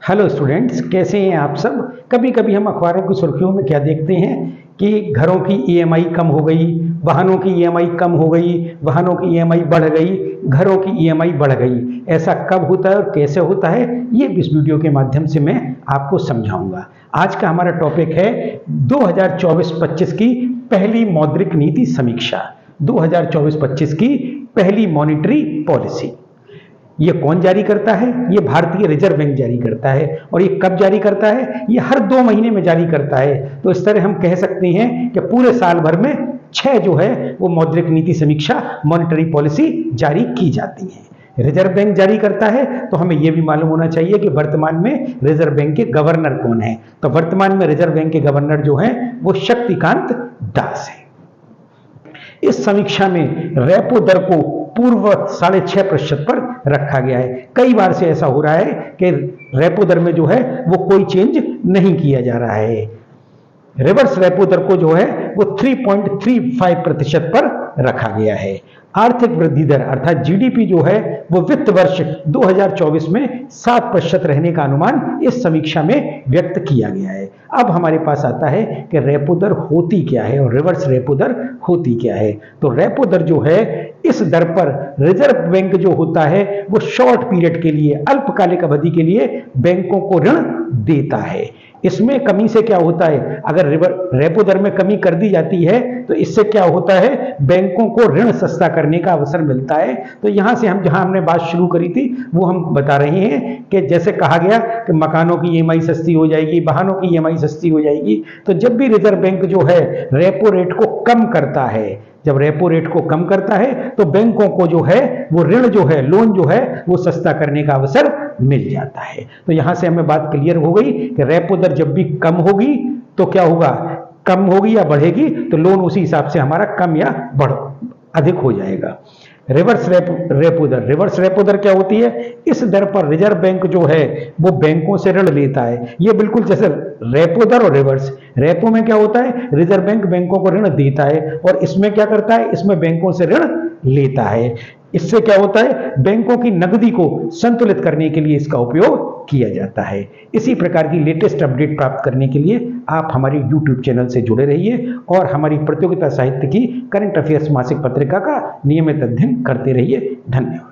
Hello students, कैसे हैं आप सब। कभी कभी हम अखबारों की सुर्खियों में क्या देखते हैं कि घरों की ईएमआई कम हो गई, वाहनों की ईएमआई कम हो गई, वाहनों की ईएमआई बढ़ गई, घरों की ईएमआई बढ़ गई। ऐसा कब होता है और कैसे होता है, ये इस वीडियो के माध्यम से मैं आपको समझाऊंगा। आज का हमारा टॉपिक है 2024-25 की पहली मौद्रिक नीति समीक्षा। 2024-25 की पहली मॉनिटरी पॉलिसी ये कौन जारी करता है? ये भारतीय रिजर्व बैंक जारी करता है। और ये कब जारी करता है? ये हर 2 महीने में जारी करता है। तो इस तरह हम कह सकते हैं कि पूरे साल भर में 6 जो है वो मौद्रिक नीति समीक्षा मॉनेटरी पॉलिसी जारी की जाती है। रिजर्व बैंक जारी करता है तो हमें यह भी मालूम होना चाहिए कि वर्तमान में रिजर्व बैंक के गवर्नर कौन है। तो वर्तमान में रिजर्व बैंक के गवर्नर जो है वो शक्तिकांत दास है। इस समीक्षा में रेपो दर को पूर्व 6.5% पर रखा गया है। कई बार से ऐसा हो रहा है कि रेपो दर में जो है वो कोई चेंज नहीं किया जा रहा है। रिवर्स रेपो दर को जो है वो 3.35% पर रखा गया है। आर्थिक वृद्धि दर अर्थात जीडीपी जो है वो वित्त वर्ष 2024 में 7% रहने का अनुमान इस समीक्षा में व्यक्त किया गया है। अब हमारे पास आता है कि रेपो दर होती क्या है और रिवर्स रेपो दर होती क्या है। तो रेपो दर जो है, इस दर पर रिजर्व बैंक जो होता है वो शॉर्ट पीरियड के लिए, अल्पकालिक अवधि के लिए बैंकों को ऋण देता है। इसमें कमी से क्या होता है, अगर रेपो दर में कमी कर दी जाती है तो इससे क्या होता है, बैंकों को ऋण सस्ता करने का अवसर मिलता है। तो यहां से हम जहां हमने बात शुरू करी थी वो हम बता रहे हैं कि जैसे कहा गया कि मकानों की ईएमआई सस्ती हो जाएगी, वाहनों की ईएमआई सस्ती हो जाएगी। तो जब भी रिजर्व बैंक जो है रेपो रेट को कम करता है, जब रेपो रेट को कम करता है तो बैंकों को जो है वो ऋण जो है, लोन जो है वो सस्ता करने का अवसर मिल जाता है। तो यहां से हमें बात क्लियर हो गई कि रेपो दर जब भी कम होगी तो क्या होगा, कम होगी या बढ़ेगी तो लोन उसी हिसाब से हमारा कम या अधिक हो जाएगा। रिवर्स रेपो दर क्या होती है? इस दर पर रिजर्व बैंक जो है वो बैंकों से ऋण लेता है। ये बिल्कुल जैसे रेपो दर और रिवर्स। रेपो में क्या होता है, रिजर्व बैंक बैंकों को ऋण देता है और इसमें क्या करता है, इसमें बैंकों से ऋण लेता है। इससे क्या होता है, बैंकों की नकदी को संतुलित करने के लिए इसका उपयोग किया जाता है। इसी प्रकार की लेटेस्ट अपडेट प्राप्त करने के लिए आप हमारी YouTube चैनल से जुड़े रहिए और हमारी प्रतियोगिता साहित्य की करंट अफेयर्स मासिक पत्रिका का नियमित अध्ययन करते रहिए। धन्यवाद।